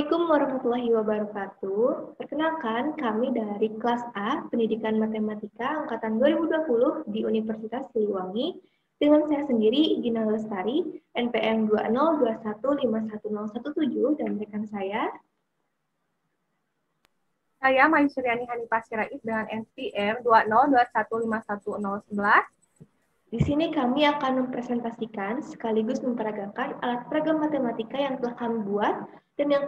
Assalamualaikum warahmatullahi wabarakatuh. Perkenalkan, kami dari kelas A, Pendidikan Matematika Angkatan 2020 di Universitas Siliwangi. Dengan saya sendiri, Gina Lestari, NPM 202151017, dan rekan saya. Saya Mayusuryani Hanifah Sirait dengan NPM 202151011. Di sini kami akan mempresentasikan sekaligus memperagakan alat peragam matematika yang telah kami buat dan yang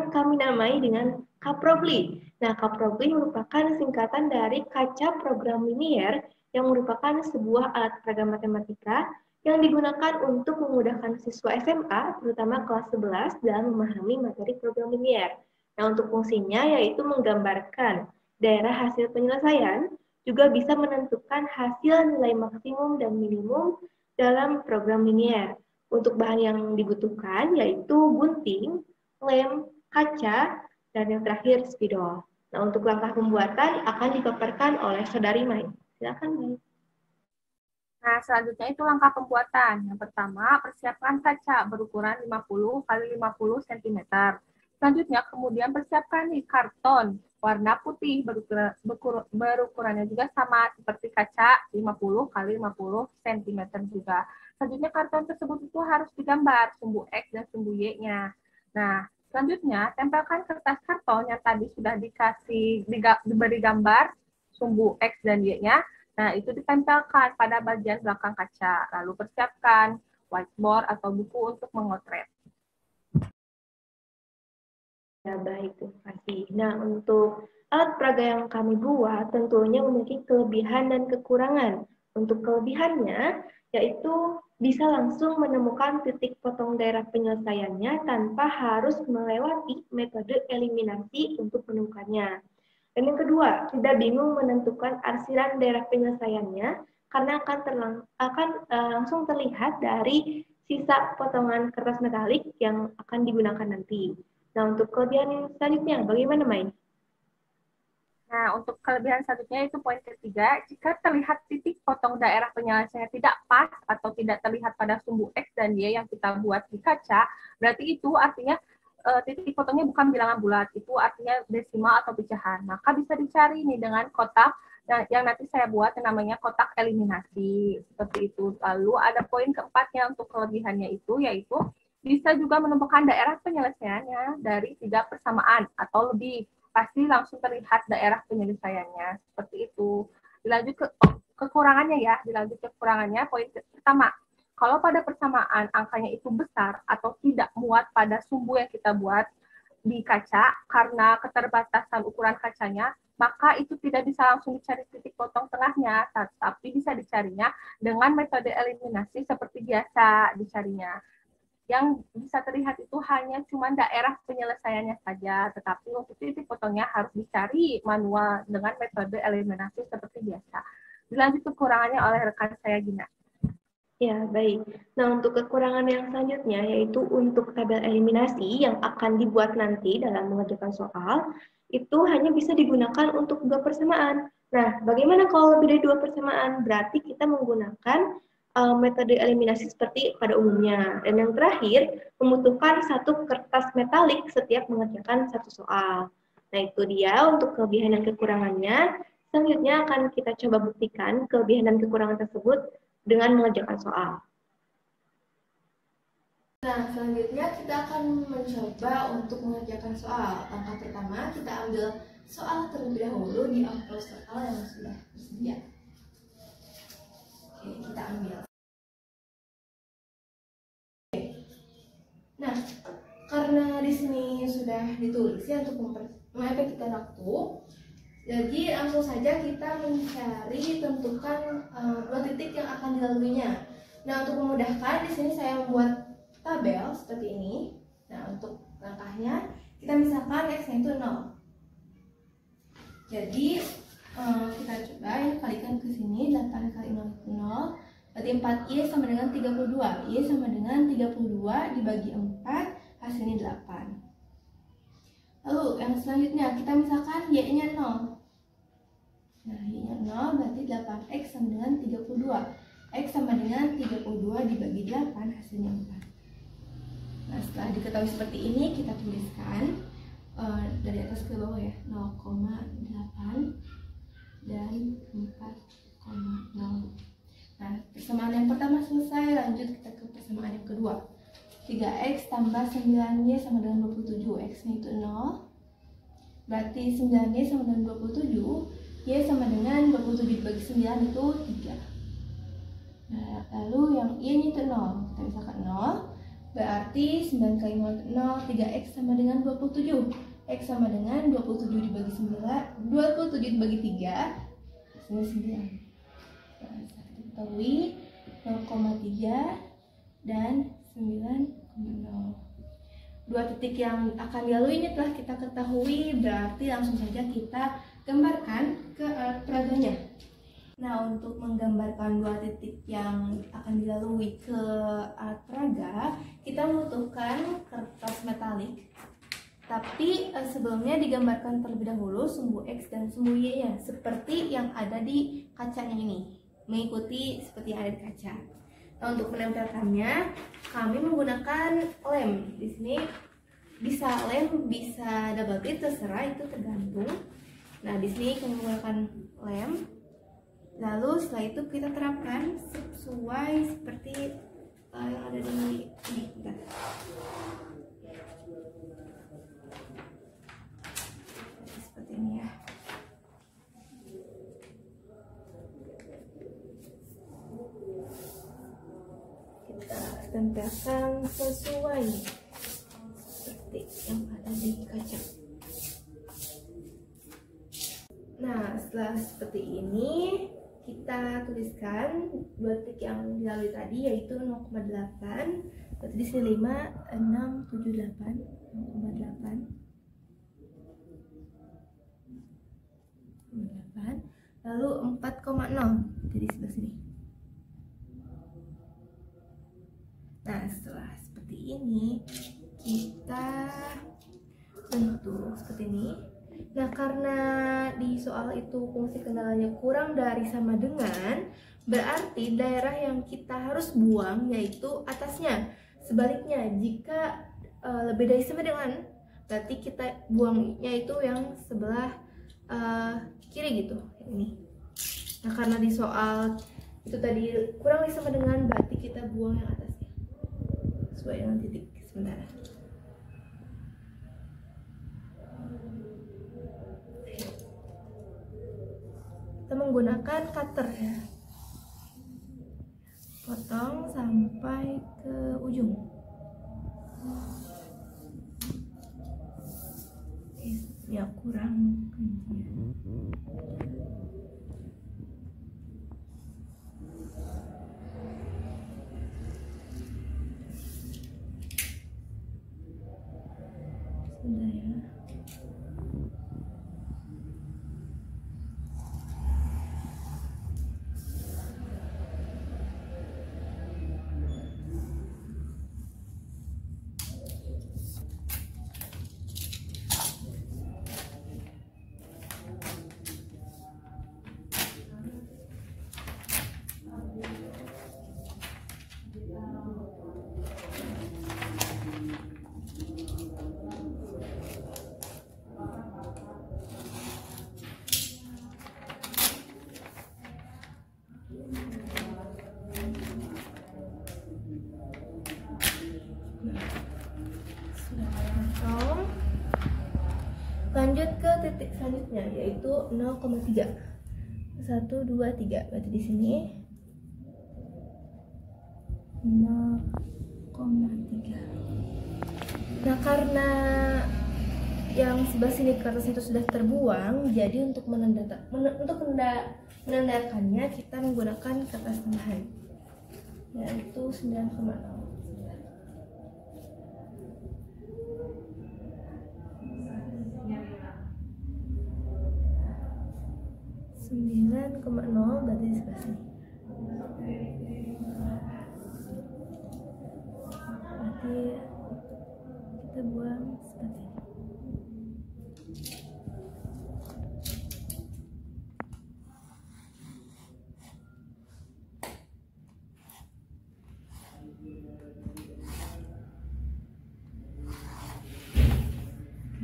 kami namai dengan Kaprobli. Nah, Kaprobli merupakan singkatan dari kaca program linier yang merupakan sebuah alat peragam matematika yang digunakan untuk memudahkan siswa SMA, terutama kelas 11, dalam memahami materi program linier. Nah, untuk fungsinya yaitu menggambarkan daerah hasil penyelesaian, juga bisa menentukan hasil nilai maksimum dan minimum dalam program linier. Untuk bahan yang dibutuhkan yaitu gunting, lem, kaca, dan yang terakhir spidol. Nah, untuk langkah pembuatan akan dipaparkan oleh Saudari Mai. Silakan, Mai. Nah, selanjutnya itu langkah pembuatan. Yang pertama, persiapkan kaca berukuran 50 x 50 cm. Selanjutnya, kemudian persiapkan nih karton warna putih berukurannya juga sama seperti kaca 50 x 50 cm juga. Selanjutnya, karton tersebut itu harus digambar sumbu X dan sumbu Y-nya. Nah, selanjutnya, tempelkan kertas karton yang tadi sudah diberi gambar sumbu X dan Y-nya. Nah, itu ditempelkan pada bagian belakang kaca. Lalu persiapkan whiteboard atau buku untuk memotret. Ya, baik, terima kasih. Nah, untuk alat peraga yang kami buat tentunya memiliki kelebihan dan kekurangan. Untuk kelebihannya, yaitu bisa langsung menemukan titik potong daerah penyelesaiannya tanpa harus melewati metode eliminasi untuk menemukannya. Dan yang kedua, tidak bingung menentukan arsiran daerah penyelesaiannya karena akan langsung terlihat dari sisa potongan kertas metalik yang akan digunakan nanti. Nah, untuk kelebihan yang selanjutnya, bagaimana, Mai? Nah, untuk kelebihan selanjutnya itu poin ketiga, jika terlihat titik potong daerah penyelesaiannya tidak pas atau tidak terlihat pada sumbu X dan Y yang kita buat di kaca, berarti itu artinya titik potongnya bukan bilangan bulat, itu artinya desimal atau pecahan. Maka bisa dicari nih dengan kotak yang nanti saya buat yang namanya kotak eliminasi, seperti itu. Lalu ada poin keempatnya untuk kelebihannya itu, yaitu bisa juga menemukan daerah penyelesaiannya dari 3 persamaan atau lebih. Pasti langsung terlihat daerah penyelesaiannya. Seperti itu. Dilanjut ke kekurangannya ya. Dilanjut ke kekurangannya. Poin pertama, kalau pada persamaan angkanya itu besar atau tidak muat pada sumbu yang kita buat di kaca karena keterbatasan ukuran kacanya, maka itu tidak bisa langsung dicari titik potong tengahnya, tapi bisa dicarinya dengan metode eliminasi seperti biasa dicarinya. Yang bisa terlihat itu hanya cuma daerah penyelesaiannya saja, tetapi untuk titik potongnya harus dicari manual dengan metode eliminasi seperti biasa. Dilanjut kekurangannya oleh rekan saya, Gina. Ya, baik. Nah, untuk kekurangan yang selanjutnya, yaitu untuk tabel eliminasi yang akan dibuat nanti dalam mengerjakan soal, itu hanya bisa digunakan untuk 2 persamaan. Nah, bagaimana kalau lebih dari 2 persamaan? Berarti kita menggunakan metode eliminasi seperti pada umumnya. Dan yang terakhir, membutuhkan 1 kertas metalik setiap mengerjakan 1 soal. Nah, itu dia untuk kelebihan dan kekurangannya. Selanjutnya akan kita coba buktikan kelebihan dan kekurangan tersebut dengan mengerjakan soal. Nah, selanjutnya kita akan mencoba untuk mengerjakan soal. Langkah pertama, kita ambil soal terlebih dahulu di amplop soal yang sudah tersedia. Oke, kita ambil. Nah, karena di sini sudah ditulis ya untuk mengefektifkan waktu, jadi langsung saja kita mencari tentukan 2 titik yang akan dilaluinya. Nah, untuk memudahkan di sini saya membuat tabel seperti ini. Nah, untuk langkahnya kita misalkan X-nya itu 0. Jadi kita coba ya kalikan ke sini, 8 kali 0 itu 0. Berarti 4Y sama dengan 32. Y sama dengan 32 dibagi 4, hasilnya 8. Lalu yang selanjutnya kita misalkan Y-nya 0. Nah, Y-nya 0 berarti 8X sama dengan 32. X sama dengan 32 dibagi 8, hasilnya 4. Nah, setelah diketahui seperti ini, kita tuliskan dari atas ke bawah ya, 0,8 dan 4,0. Nah, persamaan yang pertama selesai, lanjut kita ke persamaan yang kedua. 3x tambah 9y sama dengan 27, x-nya itu 0. Berarti 9y sama dengan 27, y sama dengan 27 dibagi 9 itu 3. Nah, lalu yang y-nya itu 0, kita misalkan 0. Berarti 9 kali 0 itu 0, 3x sama dengan 27. X sama dengan 27 dibagi 9, 27 dibagi 3, hasilnya 9. Nah, kita ketahui 0,3 dan 9,0. Dua titik yang akan dilalui ini telah kita ketahui, berarti langsung saja kita gambarkan ke alat peraganya. Nah, untuk menggambarkan dua titik yang akan dilalui ke alat peraga, kita membutuhkan kertas metalik. Tapi sebelumnya digambarkan terlebih dahulu sumbu X dan sumbu Y-nya, seperti yang ada di kacanya ini, mengikuti seperti yang ada di kaca. Nah, untuk menempelkannya, kami menggunakan lem. Di sini bisa lem, bisa double grit, terserah, itu tergantung. Nah, di sini kami menggunakan lem. Lalu setelah itu kita terapkan sesuai seperti yang ada di ini. Bentar. Seperti ini ya. Kita tempelkan sesuai seperti yang ada di kaca. Nah, setelah seperti ini, kita tuliskan dua titik yang dilalui tadi, yaitu 0,8. Berarti di sini 5, 6, 7, 8, 0,8. Lalu 4,0 jadi sebelah sini. Nah, setelah seperti ini, kita bentuk seperti ini. Nah, karena di soal itu fungsi kendalanya kurang dari sama dengan, berarti daerah yang kita harus buang yaitu atasnya. Sebaliknya, jika lebih dari sama dengan, berarti kita buangnya itu yang sebelah kiri gitu, ini. Nah, karena di soal itu tadi kurang dari sama dengan, berarti kita buang yang atasnya sesuai dengan titik sementara. Kita menggunakan cutter ya, potong sampai ke ujung. Ya, kurang sudah ya. Lanjut ke titik selanjutnya, yaitu 0,3. 1, 2, 3. Berarti di sini 0,3. Nah, karena yang sebelah sini kertas itu sudah terbuang, jadi untuk menandakannya kita menggunakan kertas tambahan, yaitu 9,0. 9,0 berarti di sebelah sini. Berarti kita buang seperti ini.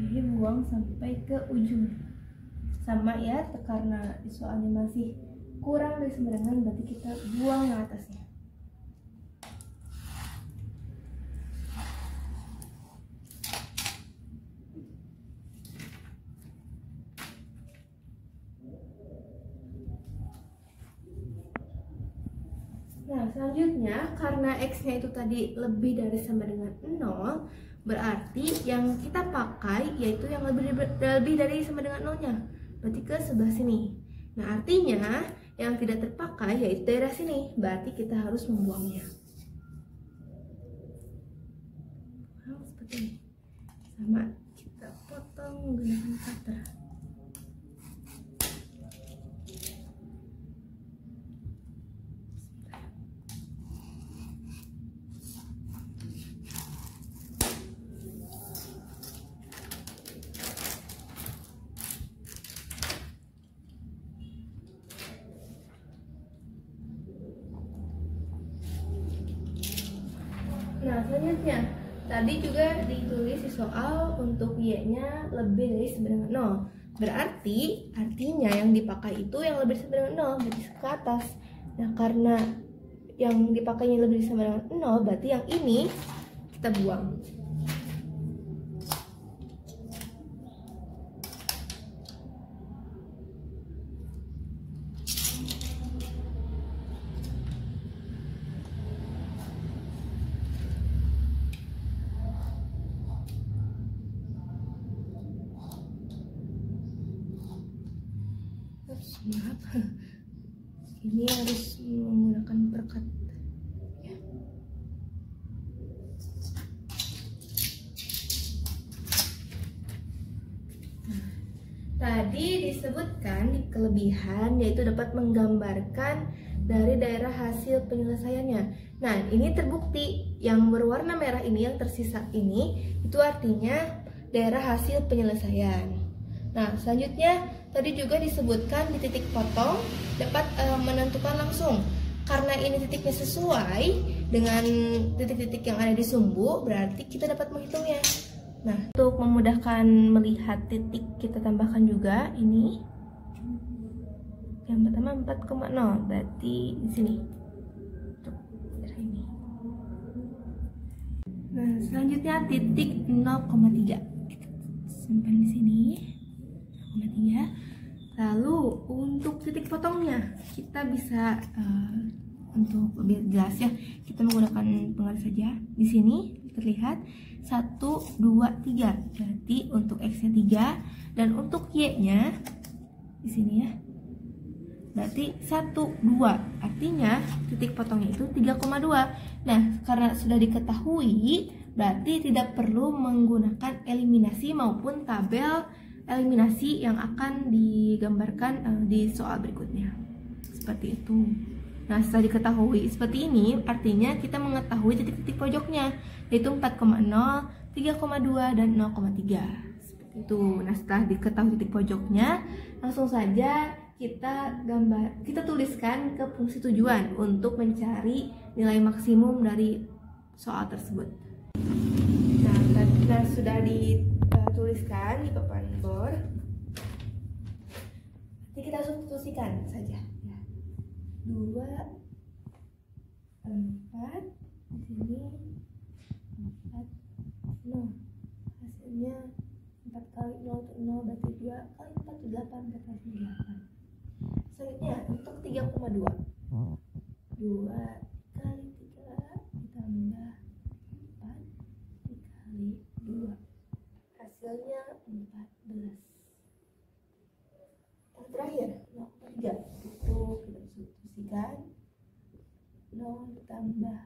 jadi buang sampai ke ujung. Sama ya, karena di soalnya masih kurang dari sembarangan, berarti kita buang yang atasnya. Nah, selanjutnya karena X-nya itu tadi lebih dari sama dengan 0, berarti yang kita pakai yaitu yang lebih dari sama dengan 0-nya. Berarti ke sebelah sini. Nah, artinya yang tidak terpakai yaitu daerah sini. Berarti kita harus membuangnya. Nah, seperti ini. Sama kita potong menggunakan cutter. Nah, selanjutnya tadi juga ditulis di soal untuk Y-nya lebih dari sama dengan 0. Berarti artinya yang dipakai itu yang lebih dari sama dengan 0, berarti ke atas. Nah, karena yang dipakainya lebih dari sama dengan 0, berarti yang ini kita buang. Maaf, ini harus menggunakan perkat ya. Nah, tadi disebutkan di kelebihan yaitu dapat menggambarkan dari daerah hasil penyelesaiannya. Nah, ini terbukti yang berwarna merah ini yang tersisa ini itu artinya daerah hasil penyelesaian. Nah, selanjutnya tadi juga disebutkan di titik potong dapat menentukan langsung. Karena ini titiknya sesuai dengan titik-titik yang ada di sumbu, berarti kita dapat menghitungnya. Nah, untuk memudahkan melihat titik, kita tambahkan juga ini. Yang pertama 4,0, berarti di sini. Ini. Nah, selanjutnya titik 0,3. Simpan di sini. 0,3. Lalu untuk titik potongnya kita bisa untuk lebih jelas ya, kita menggunakan penggaris saja. Di sini terlihat 1, 2, 3. Berarti untuk X-nya 3 dan untuk Y-nya di sini ya. Berarti 1, 2. Artinya titik potongnya itu 3,2. Nah, karena sudah diketahui, berarti tidak perlu menggunakan eliminasi maupun tabel eliminasi yang akan digambarkan di soal berikutnya. Seperti itu. Nah, setelah diketahui seperti ini, artinya kita mengetahui titik-titik pojoknya, yaitu 4,0, 3,2, dan 0,3. Seperti itu. Nah, setelah diketahui titik pojoknya, langsung saja kita tuliskan ke fungsi tujuan untuk mencari nilai maksimum dari soal tersebut. Nah, sudah dituliskan di papan bor. Nanti kita substitusikan saja. 2, 4, di sini 4, 0. Hasilnya 4 kali 0 itu 0, berarti 2 kali 4 itu 8, 4 kali 8. Selanjutnya untuk 3,2. 2 kali 3 ditambah 4 dikali 2. Hasilnya 14. Yang terakhir 0,3. Itu kita substitusikan 0 ditambah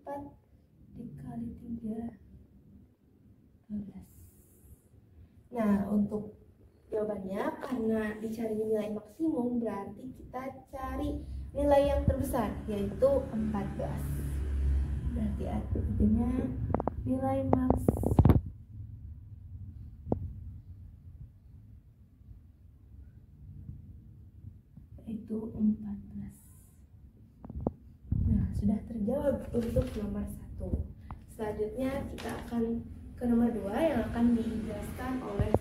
4 dikali 3 12. Nah, untuk jawabannya karena dicari nilai maksimum berarti kita cari nilai yang terbesar yaitu 14. Berarti artinya nilai maks itu 14. Nah, sudah terjawab untuk nomor 1. Selanjutnya kita akan ke nomor 2 yang akan dijelaskan oleh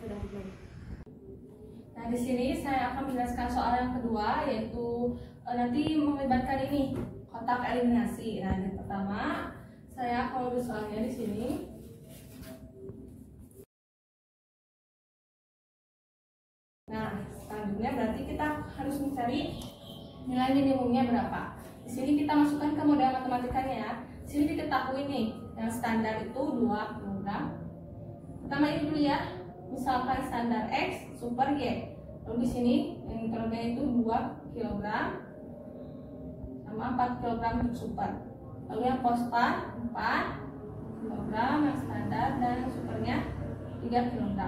Nah, di sini saya akan menjelaskan soal yang kedua, yaitu nanti melibatkan ini kotak eliminasi. Nah, yang pertama saya akan menulis soalnya di sini. Nah, selanjutnya berarti kita harus mencari nilai minimumnya berapa. Di sini kita masukkan ke model matematikanya ya. Di sini diketahui nih, yang standar itu 2 kg. Pertama ini dulu ya, misalkan standar X super Y. Lalu di sini yang nitrogen itu 2 kg sama 4 kg untuk super. Lalu yang fosfat 4 kg yang standar dan yang supernya 3 kg.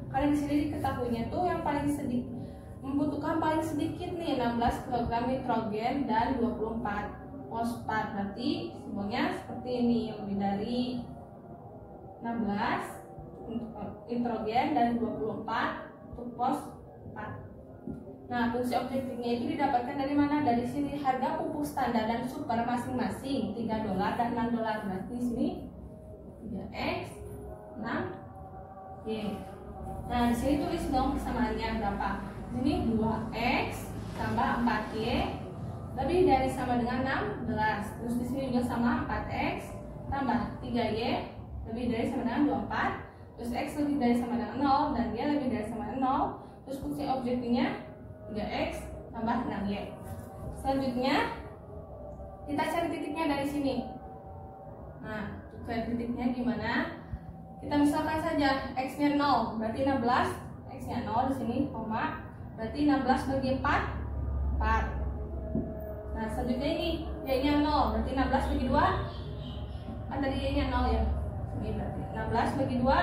Karena di sini diketahuinya tuh yang paling sedikit membutuhkan paling sedikit nih 16 kg nitrogen dan 24 fosfat. Berarti simbolnya seperti ini, lebih dari 16 untuk nitrogen dan 24 untuk fosfat. Nah, fungsi objektifnya itu didapatkan dari mana? Dari sini harga pupuk standar dan super masing-masing $3 dan $6. Berarti di sini 3x 6y. Nah, di sini tulis dong persamaannya berapa. Di sini 2x tambah 4y lebih dari sama dengan 16. Terus di sini juga sama 4x tambah 3y lebih dari sama dengan 24. Terus x lebih dari sama dengan 0 dan y lebih dari sama dengan 0. Terus fungsi objektifnya 3x tambah 6y. Selanjutnya kita cari titiknya dari sini. Nah, cari titiknya gimana? Kita misalkan saja x-nya 0, berarti 16, x-nya 0 di sini, koma, berarti 16 bagi 4, 4. Nah, selanjutnya ini, y-nya 0, berarti 16 bagi 2, kan tadi y-nya 0 ya. Ini berarti 16 bagi 2,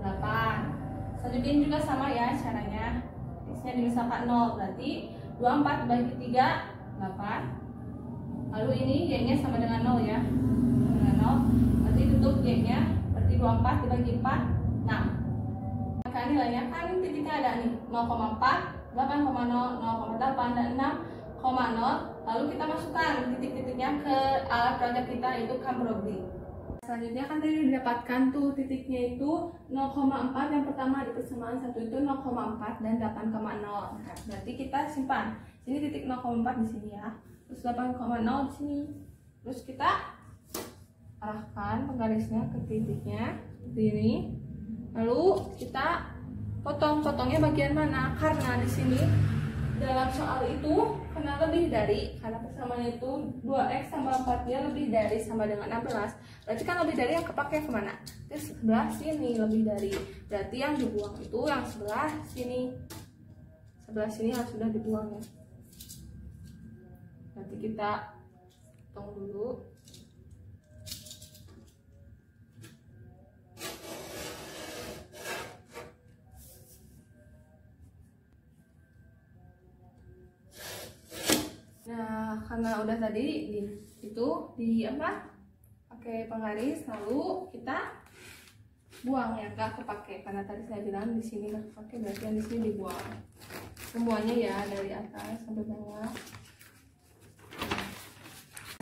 8. Selanjutnya ini juga sama ya caranya. X-nya dimisalkan 0, berarti 24 bagi 3, 8. Lalu ini y-nya sama dengan 0 ya. Sama dengan 0, berarti tutup y-nya. 24 dibagi 4, 6. Maka nilainya kan titiknya ada nih 0,4, 8,0, 0,8 dan 6,0. Lalu kita masukkan titik-titiknya ke alat peraga kita, yaitu Camp-Broglie. Selanjutnya kan tadi didapatkan tuh titiknya itu 0,4. Yang pertama di persamaan 1 itu 0,4 dan 8,0. Nah, berarti kita simpan. Sini titik 0,4 di sini ya. Terus 8,0 di sini. Terus kita arahkan penggarisnya ke titiknya seperti ini. Lalu kita potong-potongnya bagian mana? Karena di sini dalam soal itu karena lebih dari, karena persamaannya itu 2x tambah 4y lebih dari sama dengan 16. Berarti kan lebih dari yang kepake kemana? Ke sebelah sini lebih dari. Berarti yang dibuang itu yang sebelah sini. Sebelah sini harus sudah dibuang ya. Nanti kita potong dulu. Nah, karena udah tadi di apa? Pakai penggaris, lalu kita buang ya, nggak kepake karena tadi saya bilang di sini nggak kepake, berarti yang di sini dibuang semuanya ya dari atas sampai bawah.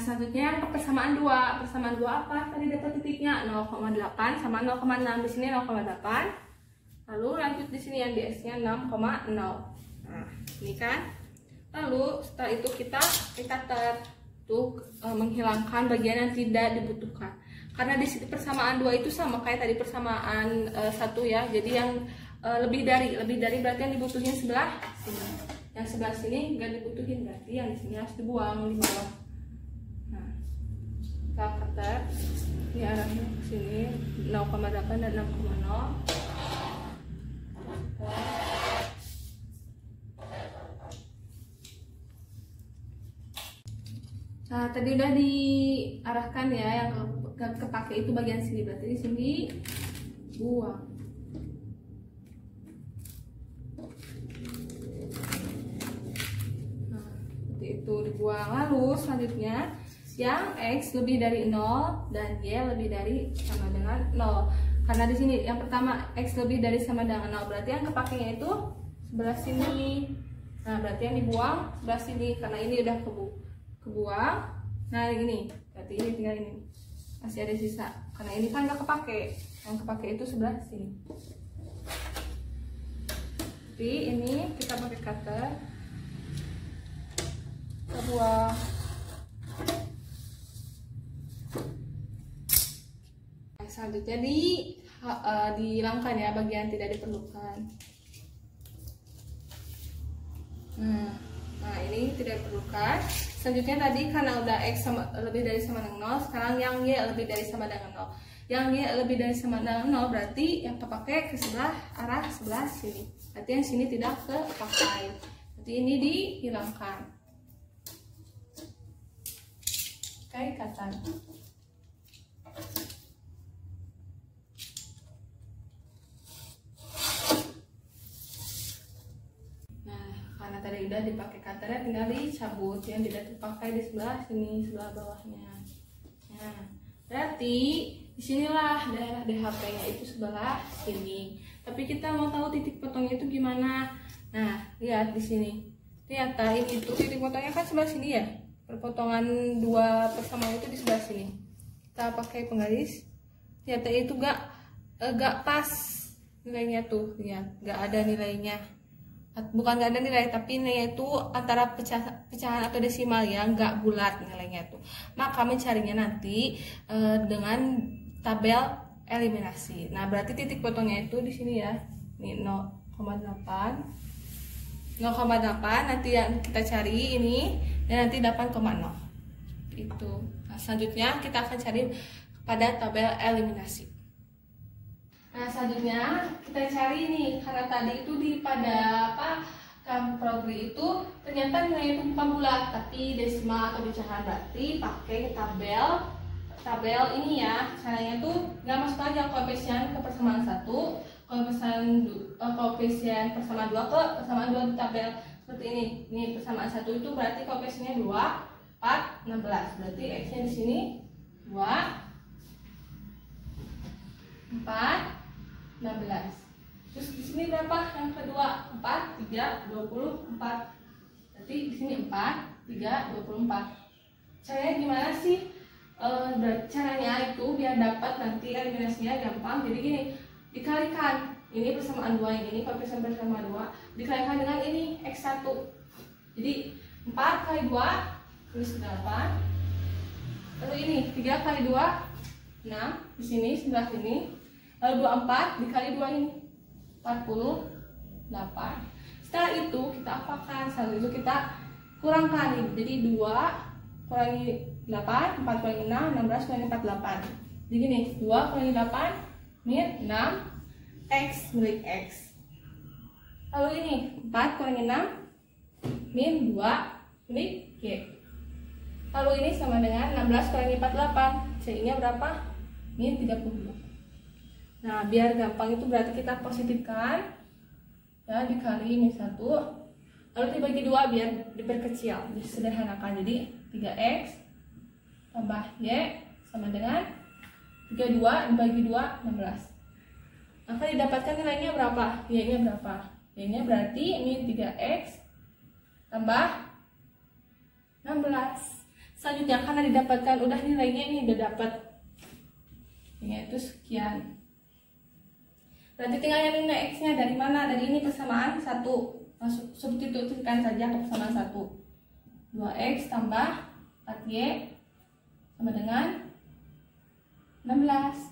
Selanjutnya yang persamaan 2. Persamaan 2 apa? Tadi dapat titiknya 0,8 sama 0,6. Di sini 0,8. Lalu lanjut di sini yang di S-nya 6,0. Nah, ini kan. Lalu setelah itu kita untuk menghilangkan bagian yang tidak dibutuhkan. Karena di sini persamaan 2 itu sama kayak tadi persamaan 1 ya. Jadi yang lebih dari berarti yang dibutuhin sebelah sini. Yang sebelah sini nggak dibutuhin, berarti yang di sini harus dibuang di bawah. Nah, kita cutter di arahnya ke sini 0,8 dan 6,0. Nah, tadi udah diarahkan ya, yang kepake itu bagian sini, berarti di sini buang. Nah, seperti itu dibuang. Lalu selanjutnya yang X lebih dari 0 dan Y lebih dari sama dengan 0. Karena di sini yang pertama X lebih dari sama dengan 0, berarti yang kepakainya itu sebelah sini. Nah, berarti yang dibuang sebelah sini karena ini udah kebuang. Nah, ini berarti ini tinggal ini masih ada sisa karena ini kan nggak kepake. Yang kepake itu sebelah sini. Jadi ini kita pakai cutter, kita buang. Selanjutnya dihilangkan ya bagian tidak diperlukan. Nah ini tidak diperlukan. Selanjutnya tadi karena udah X lebih dari sama dengan 0, sekarang yang Y lebih dari sama dengan 0. Yang Y lebih dari sama dengan 0 berarti yang terpakai ke sebelah arah sebelah sini. Berarti yang sini tidak kepakai. Berarti ini dihilangkan. Oke, ikatan. Karena tadi udah dipakai cutternya, tinggal dicabut yang tidak terpakai di sebelah sini, sebelah bawahnya. Nah, berarti disinilah daerah DHP-nya itu sebelah sini. Tapi kita mau tahu titik potongnya itu gimana? Nah, lihat di sini. Ternyata ini itu titik potongnya kan sebelah sini ya. Perpotongan dua persamaan itu di sebelah sini. Kita pakai penggaris. Ternyata itu gak pas nilainya tuh, lihat, gak ada nilainya. Bukan nggak ada nilai, tapi nilainya itu antara pecahan atau desimal ya, nggak bulat nilainya itu. Maka mencarinya nanti dengan tabel eliminasi. Nah berarti titik potongnya itu di sini ya, ini 0,8 nanti yang kita cari ini, dan nanti 8,0 itu. Nah, selanjutnya kita akan cari pada tabel eliminasi. Nah selanjutnya kita cari nih, karena tadi itu pada Kaprobli itu ternyata nilai itu bukan bulat tapi desimal atau pecahan, berarti pakai tabel ini ya. Caranya tuh nggak masuk aja koefisien ke persamaan 1, koefisien persamaan 2 ke persamaan 2 di tabel seperti ini. Ini persamaan 1 itu berarti koefisiennya 2, 4, 16. Berarti X-nya di sini 2, 4, 16. Terus di sini berapa? Yang kedua 4, 3, 24. Berarti di sini 4, 3, 24. Caranya gimana sih? Caranya itu biar dapat nanti eliminasinya gampang. Jadi gini, dikalikan ini persamaan 2 yang ini, koefisien persamaan 2 dikalikan dengan ini X1. Jadi 4 kali 2 tulis 8. Lalu ini 3 kali 2 6 di sini sebelah sini. Lalu 24 dikali 2 ini 48. Setelah itu kita apakan? Setelah itu kita kurangkan ini. Jadi 2 kurangi 8, 4 kurangi 6, 16 kurangi 48. Jadi gini, 2 kurangi 8 min 6 X milik X. Lalu ini 4 kurangi 6 min 2 milik Y. Lalu ini sama dengan 16 kurangi 48. C-nya berapa? Min 32. Nah biar gampang itu berarti kita positifkan ya, dikali min 1, lalu dibagi 2 biar diperkecil, disederhanakan. Jadi 3X tambah Y sama dengan 32 dibagi 2, 16. Maka didapatkan nilainya berapa? Y-nya berapa? Y-nya berarti min 3X tambah 16. Selanjutnya karena didapatkan udah nilainya, ini udah dapat yaitu sekian. Berarti tinggal nyari nilai X-nya dari mana? Dari ini persamaan 1. Substitusikan saja ke persamaan 1. 2X tambah 4Y sama dengan 16.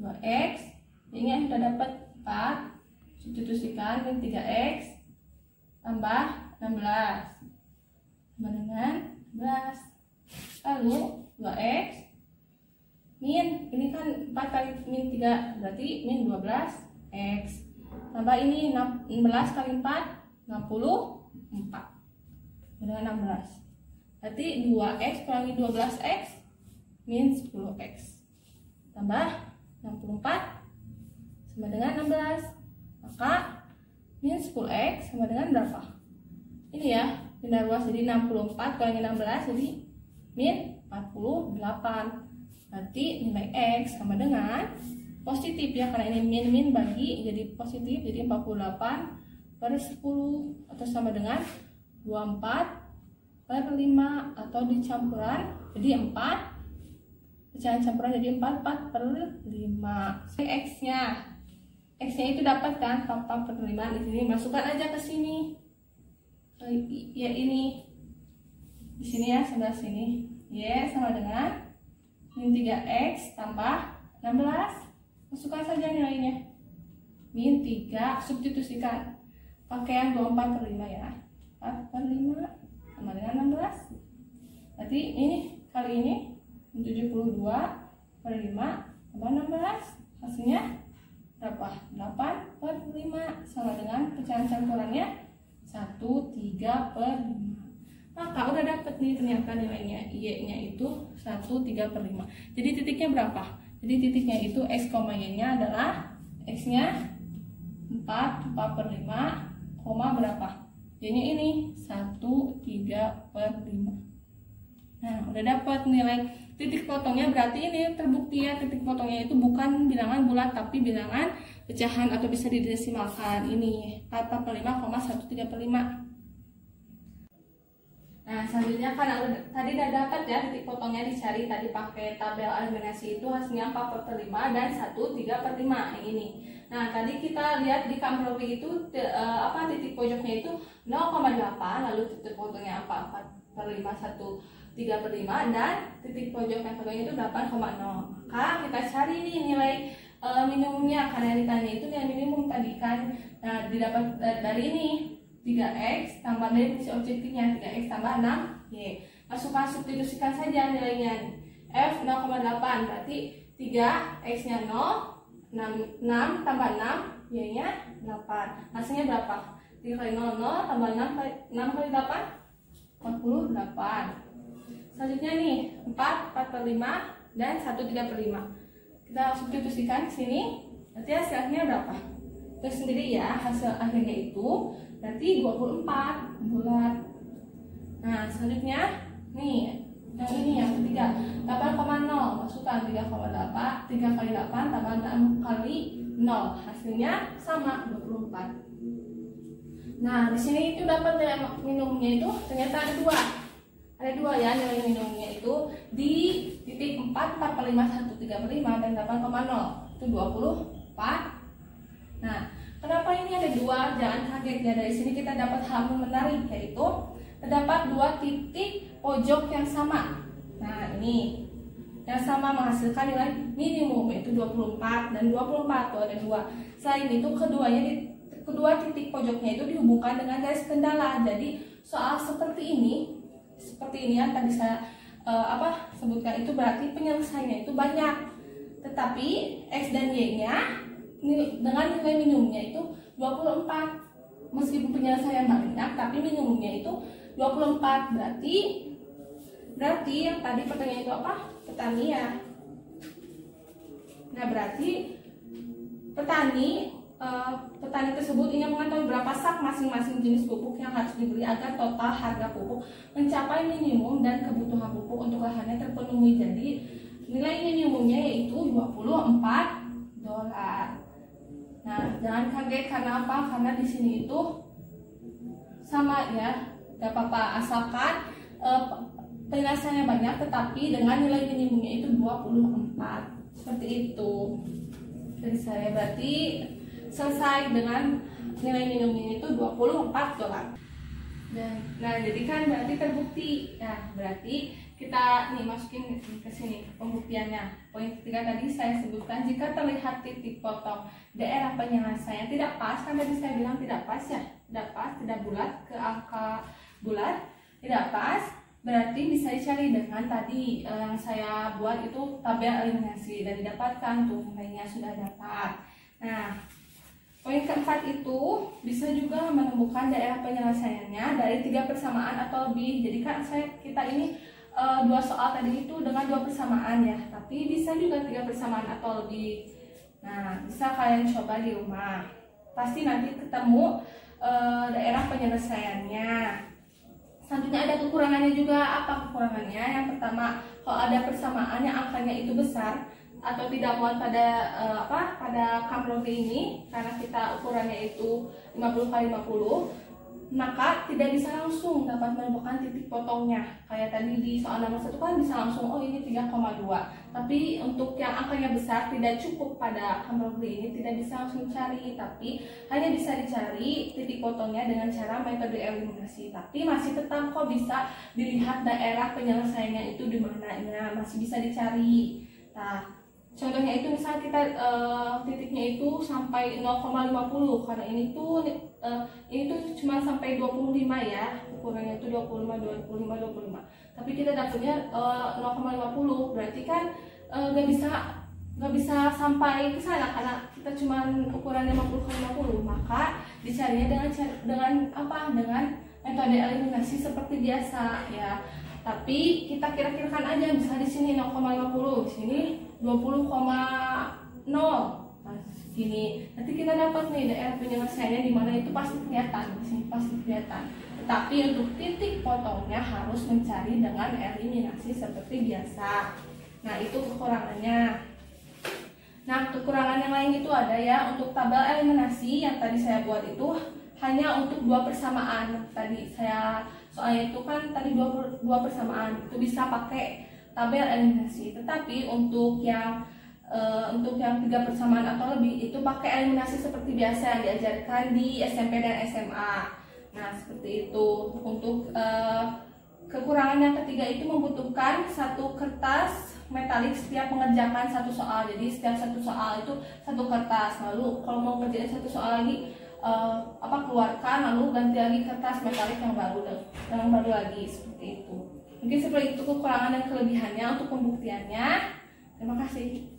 2X, ini sudah dapat 4. Substitusikan min 3X tambah 16 sama dengan 11. Lalu 2X min, ini kan 4 kali min 3 berarti min 12X tambah ini 16 kali 4 64 dengan 16. Berarti 2X kurangi 12X min 10X tambah 64 sama dengan 16. Maka min 10X sama dengan berapa? Ini ya, pindah ruas jadi 64 kurangi 16 jadi min 48. Berarti nilai X sama dengan positif ya, karena ini min bagi jadi positif, jadi 48 per 10 atau sama dengan 24 per 5 atau dicampuran jadi 4, pecahan campuran jadi 4 per 5. X-nya itu dapat kan 4/5. Di sini masukkan aja ke sini. Ya ini. Di sini ya, sebelah sini. Y sama dengan min 3X tambah 16. Masukkan saja nilainya. Min 3, substitusikan. Pakai yang 24/5 ya. 4/5 sama dengan 16. Berarti ini kali ini 72/5 tambah 16. Hasilnya berapa? 8/5 sama dengan pecahan campurannya 1/3/5. Maka udah dapet nih ternyata nilainya. Y-nya itu 1/3/5. Jadi titiknya berapa? Jadi titiknya itu X, Y-nya adalah X-nya 4/5, berapa? Y-nya ini 1/3/5. Nah, udah dapat nilai titik potongnya. Berarti ini terbukti ya, titik potongnya itu bukan bilangan bulat tapi bilangan pecahan atau bisa didesimalkan. Ini 4/5,1/3/5. Nah, selanjutnya kan tadi udah dapat ya titik potongnya, dicari tadi pakai tabel eliminasi, itu hasilnya 4/5 dan 1/3/5 yang ini. Nah, tadi kita lihat di Kamprovi itu titik pojoknya itu 0,8, lalu titik potongnya 4/5 1/3/5 dan titik pojok yang kedua itu 8,0. Maka kita cari nih nilai minimumnya, karena ditanya itu nilai minimum tadi kan. Nah, didapat dari ini 3X tambah dari fungsi objektifnya 3X tambah 6Y. Masukkan substitusikan saja nilainya. F 0,8 berarti 3X-nya 0, 6 tambah 6, Y-nya 8. Hasilnya berapa? 3 kali 0, 0 tambah 6 kali 8, 48. Selanjutnya nih 4/5 dan 1/3/5. Kita substitusikan ke sini. Berarti hasilnya berapa? Terus sendiri ya, hasil akhirnya itu berarti 24 bulat. Nah, selanjutnya nih yang ini yang ketiga 8,0. Masukkan 3,8, 3 kali 8 tambah 6 kali 0. Hasilnya sama 24. Nah, di sini itu dapat nilai minimumnya itu ternyata ada dua ya nilai minimumnya itu di titik 4/5 1/3/5 dan 8,0 itu 24. Nah, kenapa ini ada dua? Jangan kaget ya, dari sini kita dapat hal menarik, yaitu terdapat dua titik pojok yang sama. Nah, ini yang sama menghasilkan nilai minimum, yaitu 24 dan 24, tuh ada dua. Selain itu kedua titik pojoknya itu dihubungkan dengan garis kendala. Jadi soal seperti ini yang tadi saya sebutkan itu berarti penyelesaiannya itu banyak. Tetapi X dan Y-nya dengan nilai minimumnya itu 24. Meskipun penyelesaian banyak tapi minimumnya itu 24. Berarti yang tadi pertanyaan itu apa? Petani ya. Nah, berarti petani tersebut ingin mengetahui berapa sak masing-masing jenis pupuk yang harus dibeli agar total harga pupuk mencapai minimum dan kebutuhan pupuk untuk lahannya terpenuhi. Jadi nilai minimumnya yaitu $24. Nah, jangan kaget karena apa? Karena di sini itu sama ya, gak apa-apa asalkan penyelesaiannya banyak tetapi dengan nilai minimumnya itu 24. Seperti itu. Jadi saya berarti selesai dengan nilai minimumnya itu $24. Nah, jadi kan berarti terbukti. Nah, berarti kita nih masukin ke sini pembuktiannya. Poin ketiga tadi saya sebutkan, jika terlihat titik potong daerah penyelesaian tidak pas, kan tadi saya bilang tidak pas ya, tidak pas, tidak bulat ke angka bulat, tidak pas, berarti bisa dicari dengan tadi yang saya buat itu tabel eliminasi dan didapatkan tuh nilainya sudah dapat. Nah, poin keempat itu bisa juga menemukan daerah penyelesaiannya dari 3 persamaan atau lebih. Jadi kan kita ini 2 soal tadi itu dengan 2 persamaan ya, tapi bisa juga 3 persamaan atau lebih. Nah, bisa kalian coba di rumah. Pasti nanti ketemu daerah penyelesaiannya. Selanjutnya ada kekurangannya juga. Apa kekurangannya? Yang pertama, kalau ada persamaan yang angkanya itu besar atau tidak muat pada Kamprovi ini, karena kita ukurannya itu 50 kali 50, maka tidak bisa langsung dapat menemukan titik potongnya. Kayak tadi di soal nomor 1 kan bisa langsung, oh ini 3,2. Tapi untuk yang angkanya besar tidak cukup pada Kaprofli ini, tidak bisa langsung cari, tapi hanya bisa dicari titik potongnya dengan cara metode eliminasi. Tapi masih tetap kok bisa dilihat daerah penyelesaiannya itu di mananya, masih bisa dicari. Nah, contohnya itu misalnya kita titiknya itu sampai 0,50, karena ini tuh cuma sampai 25 ya, ukurannya itu 25. Tapi kita dapatnya 0,50, berarti kan nggak bisa sampai ke sana karena kita cuma ukuran 50 maka dicarinya dengan metode eliminasi seperti biasa ya. Tapi kita kira-kirakan aja, misalnya di sini 0,50, di sini 20,0. Nah, gini. Nanti kita dapat nih daerah penyelesaiannya di mana itu pasti kelihatan, di sini pasti kelihatan. Tetapi untuk titik potongnya harus mencari dengan eliminasi seperti biasa. Nah, itu kekurangannya. Nah, kekurangan yang lain itu ada ya, untuk tabel eliminasi yang tadi saya buat itu hanya untuk 2 persamaan. Tadi saya soalnya itu kan tadi 2 persamaan itu bisa pakai tabel eliminasi. Tetapi untuk yang 3 persamaan atau lebih itu pakai eliminasi seperti biasa yang diajarkan di SMP dan SMA. Nah, seperti itu. Untuk kekurangan yang ketiga itu membutuhkan 1 kertas metalik setiap mengerjakan 1 soal. Jadi setiap 1 soal itu 1 kertas. Lalu kalau mau ngerjain 1 soal lagi keluarkan, lalu ganti lagi kertas metalik yang baru lagi, seperti itu. Mungkin seperti itu kekurangan dan kelebihannya untuk pembuktiannya. Terima kasih.